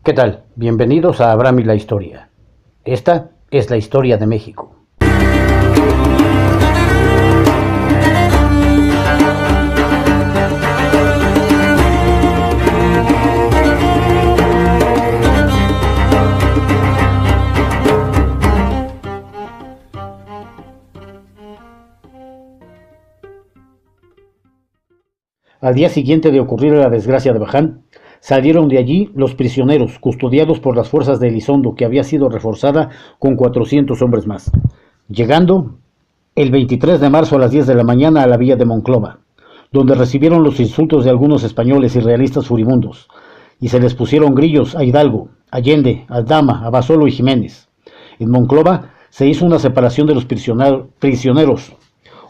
¿Qué tal? Bienvenidos a Abraham y la Historia. Esta es la historia de México. Al día siguiente de ocurrir la desgracia de Baján, salieron de allí los prisioneros, custodiados por las fuerzas de Elizondo, que había sido reforzada con 400 hombres más, llegando el 23 de marzo a las 10 de la mañana a la villa de Monclova, donde recibieron los insultos de algunos españoles y realistas furibundos, y se les pusieron grillos a Hidalgo, Allende, Aldama, Abasolo y Jiménez. En Monclova se hizo una separación de los prisioneros,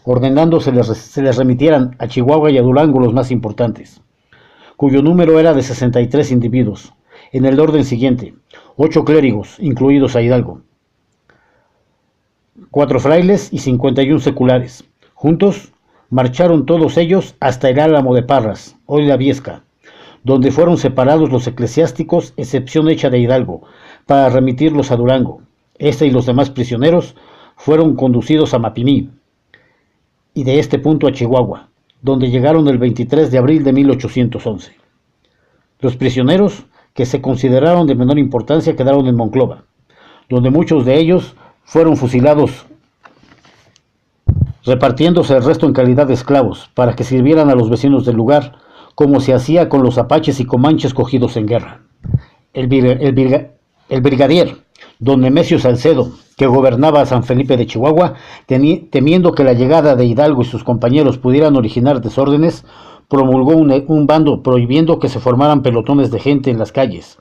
ordenando se les remitieran a Chihuahua y a Durango los más importantes, cuyo número era de 63 individuos, en el orden siguiente: 8 clérigos, incluidos a Hidalgo, 4 frailes y 51 seculares. Juntos marcharon todos ellos hasta el Álamo de Parras, hoy la Viesca, donde fueron separados los eclesiásticos, excepción hecha de Hidalgo, para remitirlos a Durango. Este y los demás prisioneros fueron conducidos a Mapimí, y de este punto a Chihuahua, donde llegaron el 23 de abril de 1811. Los prisioneros, que se consideraron de menor importancia, quedaron en Monclova, donde muchos de ellos fueron fusilados, repartiéndose el resto en calidad de esclavos, para que sirvieran a los vecinos del lugar, como se hacía con los apaches y comanches cogidos en guerra. El brigadier don Nemesio Salcedo, que gobernaba a San Felipe de Chihuahua, temiendo que la llegada de Hidalgo y sus compañeros pudieran originar desórdenes, promulgó un bando prohibiendo que se formaran pelotones de gente en las calles,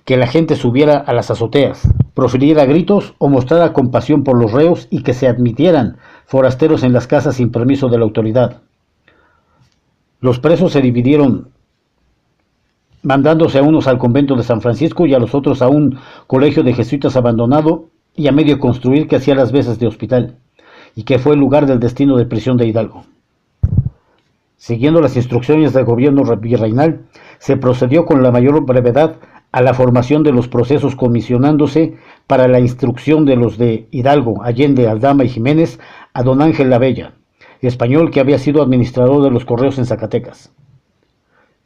que la gente subiera a las azoteas, profiriera gritos o mostrara compasión por los reos, y que se admitieran forasteros en las casas sin permiso de la autoridad. Los presos se dividieron, mandándose a unos al convento de San Francisco y a los otros a un colegio de jesuitas abandonado y a medio construir, que hacía las veces de hospital, y que fue el lugar del destino de prisión de Hidalgo. Siguiendo las instrucciones del gobierno virreinal, se procedió con la mayor brevedad a la formación de los procesos, comisionándose para la instrucción de los de Hidalgo, Allende, Aldama y Jiménez a don Ángel La Bella, español que había sido administrador de los correos en Zacatecas.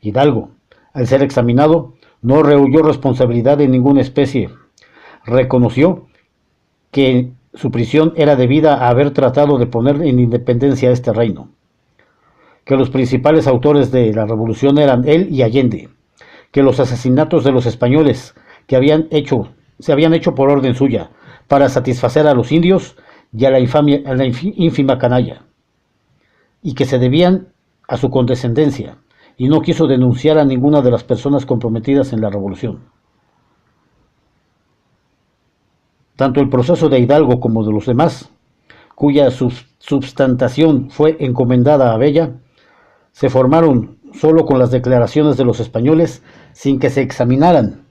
Hidalgo, al ser examinado, no rehuyó responsabilidad de ninguna especie. Reconoció que su prisión era debida a haber tratado de poner en independencia a este reino, que los principales autores de la revolución eran él y Allende, que los asesinatos de los españoles se habían hecho por orden suya, para satisfacer a los indios y a la ínfima canalla, y que se debían a su condescendencia, y no quiso denunciar a ninguna de las personas comprometidas en la revolución. Tanto el proceso de Hidalgo como de los demás, cuya substantación fue encomendada a Bella, se formaron solo con las declaraciones de los españoles, sin que se examinaran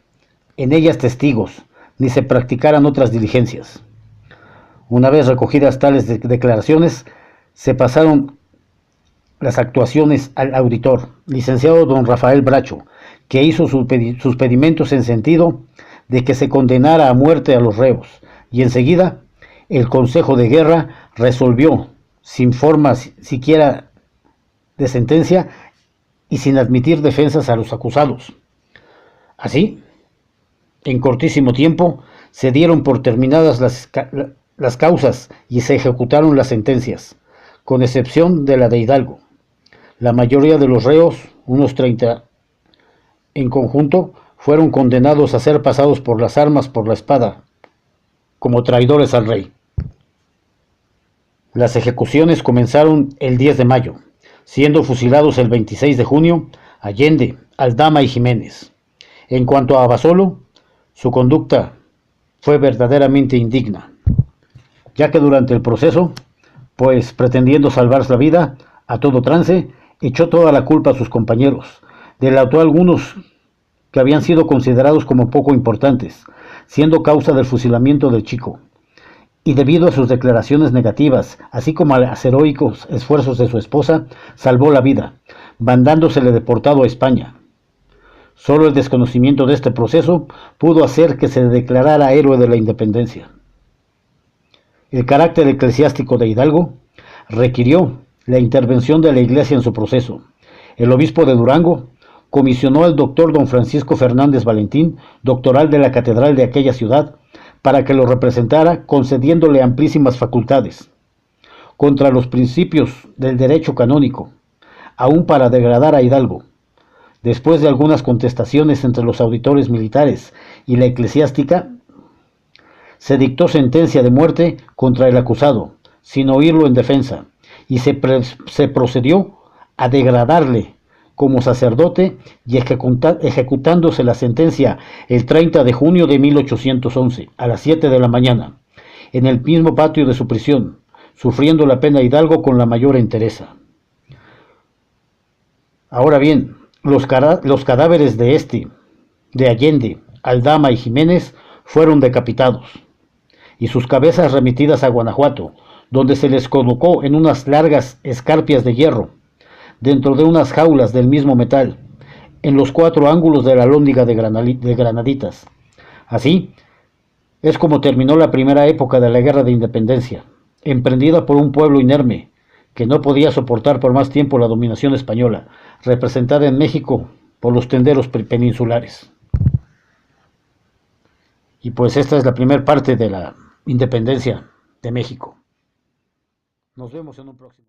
en ellas testigos, ni se practicaran otras diligencias. Una vez recogidas tales declaraciones, se pasaron las actuaciones al auditor, licenciado don Rafael Bracho, que hizo sus pedimentos en sentido de que se condenara a muerte a los reos, y enseguida el Consejo de Guerra resolvió, sin forma siquiera de sentencia y sin admitir defensas a los acusados. Así, en cortísimo tiempo, se dieron por terminadas las causas y se ejecutaron las sentencias, con excepción de la de Hidalgo. La mayoría de los reos, unos 30 en conjunto, fueron condenados a ser pasados por las armas por la espada, como traidores al rey. Las ejecuciones comenzaron el 10 de mayo, siendo fusilados el 26 de junio Allende, Aldama y Jiménez. En cuanto a Abasolo, su conducta fue verdaderamente indigna, ya que durante el proceso, pues pretendiendo salvar la vida a todo trance, echó toda la culpa a sus compañeros, delató a algunos que habían sido considerados como poco importantes, siendo causa del fusilamiento del chico, y debido a sus declaraciones negativas, así como a los heroicos esfuerzos de su esposa, salvó la vida, mandándosele deportado a España. Solo el desconocimiento de este proceso pudo hacer que se declarara héroe de la independencia. El carácter eclesiástico de Hidalgo requirió la intervención de la Iglesia en su proceso. El obispo de Durango comisionó al doctor don Francisco Fernández Valentín, doctoral de la catedral de aquella ciudad, para que lo representara, concediéndole amplísimas facultades contra los principios del derecho canónico, aún para degradar a Hidalgo. Después de algunas contestaciones entre los auditores militares y la eclesiástica, se dictó sentencia de muerte contra el acusado, sin oírlo en defensa, y se procedió a degradarle como sacerdote y ejecutándose la sentencia el 30 de junio de 1811 a las 7 de la mañana, en el mismo patio de su prisión, sufriendo la pena Hidalgo con la mayor entereza. Ahora bien, los cadáveres de Allende, Aldama y Jiménez fueron decapitados y sus cabezas remitidas a Guanajuato, donde se les colocó en unas largas escarpias de hierro, dentro de unas jaulas del mismo metal, en los 4 ángulos de la alhóndiga de Granaditas. Así es como terminó la primera época de la Guerra de Independencia, emprendida por un pueblo inerme, que no podía soportar por más tiempo la dominación española, representada en México por los tenderos peninsulares. Y pues esta es la primera parte de la independencia de México. Nos vemos en un próximo.